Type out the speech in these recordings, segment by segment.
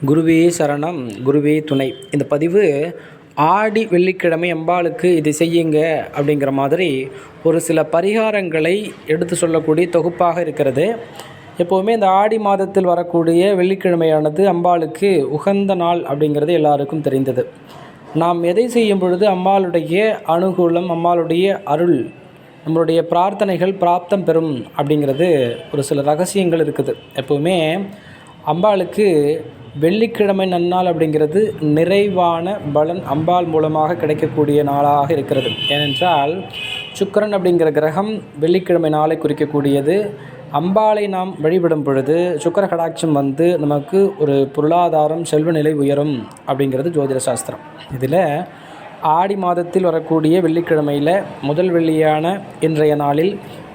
குருவே சரணம், குருவே துணை. இந்த பதிவு ஆடி வெள்ளிக்கிழமை அம்பாளுக்கு இதை செய்யுங்க அப்படிங்கிற மாதிரி ஒரு சில பரிகாரங்களை எடுத்து சொல்லக்கூடிய தொகுப்பாக இருக்கிறது. எப்போவுமே இந்த ஆடி மாதத்தில் வரக்கூடிய வெள்ளிக்கிழமையானது அம்பாளுக்கு உகந்த நாள் அப்படிங்கிறது எல்லாருக்கும் தெரிந்தது. நாம் எதை செய்யும் பொழுது அம்பாளுடைய அனுகூலம், அம்பாளுடைய அருள், நம்மளுடைய பிரார்த்தனைகள் பிராப்தம் பெறும் அப்படிங்கிறது ஒரு சில ரகசியங்கள் இருக்குது. எப்போவுமே அம்பாளுக்கு வெள்ளிக்கிழமை நன்னாள் அப்படிங்கிறது நிறைவான பலன் அம்பாள் மூலமாக கிடைக்கக்கூடிய நாளாக இருக்கிறது. ஏனென்றால் சுக்கிரன் அப்படிங்கிற கிரகம் வெள்ளிக்கிழமை நாளை குறிக்கக்கூடியது. அம்பாளை நாம் வழிபடும் பொழுது சுக்கிர கடாட்சம் வந்து நமக்கு ஒரு பொருளாதாரம், செல்வ நிலை உயரும் அப்படிங்கிறது ஜோதிட சாஸ்திரம். இதில் ஆடி மாதத்தில் வரக்கூடிய வெள்ளிக்கிழமையில் முதல் வெள்ளியான இன்றைய நாளில்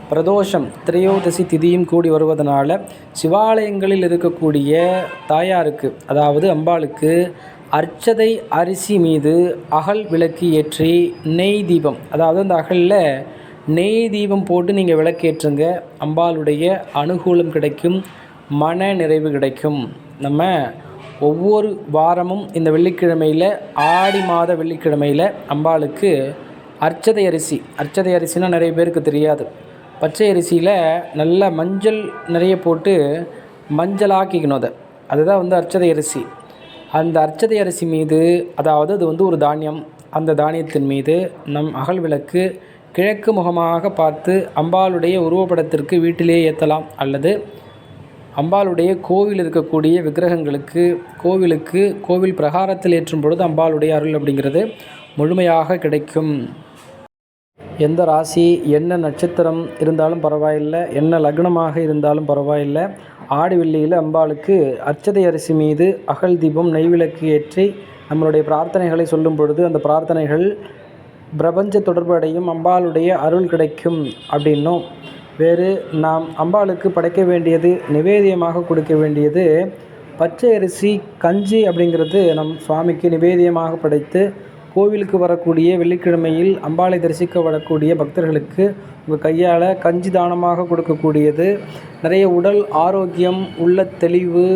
பிரதோஷம் திரையோதசி திதியும் கூடி வருவதனால சிவாலயங்களில் இருக்கக்கூடிய தாயாருக்கு, அதாவது அம்பாளுக்கு அர்ச்சதை அரிசி மீது அகல் விளக்கு ஏற்றி நெய் தீபம், அதாவது அந்த அகலில் நெய் தீபம் போட்டு நீங்கள் விளக்கேற்றுங்க. அம்பாளுடைய அனுகூலம் கிடைக்கும், மன நிறைவு கிடைக்கும். நம்ம ஒவ்வொரு வாரமும் இந்த வெள்ளிக்கிழமையில், ஆடி மாத வெள்ளிக்கிழமையில் அம்பாளுக்கு அர்ச்சதை அரிசினால் நிறைய பேருக்கு தெரியாது. பச்சை அரிசியில் நல்ல மஞ்சள் நிறைய போட்டு மஞ்சளாக்கிக்கணும். அதுதான் வந்து அர்ச்சதை அரிசி. அந்த அர்ச்சதை அரிசி மீது, அதாவது அது வந்து ஒரு தானியம், அந்த தானியத்தின் மீது நம் அகல் விளக்கு கிழக்கு முகமாக பார்த்து அம்பாளுடைய உருவப்படத்திற்கு வீட்டிலே ஏற்றலாம். அல்லது அம்பாளுடைய கோவில் இருக்கக்கூடிய விக்கிரகங்களுக்கு, கோவில் பிரகாரத்தில் ஏற்றும் பொழுது அம்பாளுடைய அருள் அப்படிங்கிறது முழுமையாக கிடைக்கும். எந்த ராசி, என்ன நட்சத்திரம் இருந்தாலும் பரவாயில்லை, என்ன லக்னமாக இருந்தாலும் பரவாயில்லை, ஆடி வெள்ளியில் அம்பாளுக்கு அர்ச்சதை அரிசி மீது அகல் தீபம் நெய்விளக்கு ஏற்றி நம்மளுடைய பிரார்த்தனைகளை சொல்லும் பொழுது அந்த பிரார்த்தனைகள் பிரபஞ்ச தொடர்பு அடையும், அம்பாளுடைய அருள் கிடைக்கும். அப்படின்னும் வேறு நாம் அம்பாளுக்கு படைக்க வேண்டியது, நிவேதியமாக கொடுக்க வேண்டியது பச்சை அரிசி கஞ்சி அப்படிங்கிறது நம் சுவாமிக்கு நிவேதியமாக படைத்து கோவிலுக்கு வரக்கூடிய வெள்ளிக்கிழமையில் அம்பாளை தரிசிக்க வரக்கூடிய பக்தர்களுக்கு உங்கள் கையால் கஞ்சி தானமாக கொடுக்கக்கூடியது நிறைய உடல் ஆரோக்கியம், உள்ள தெளிவு,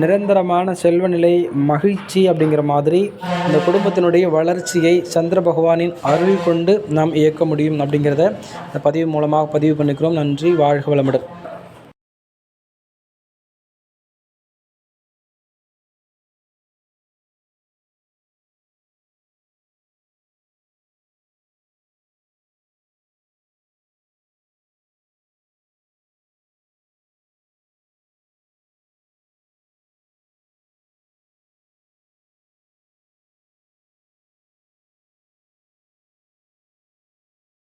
நிரந்தரமான செல்வ நிலை, மகிழ்ச்சி அப்படிங்கிற மாதிரி இந்த குடும்பத்தினுடைய வளர்ச்சியை சந்திர பகவானின் அருள் கொண்டு நாம் இயக்க முடியும் அப்படிங்கிறத இந்த பதிவு மூலமாக பதிவு பண்ணிக்கிறோம். நன்றி, வாழ்க வளமுடன்.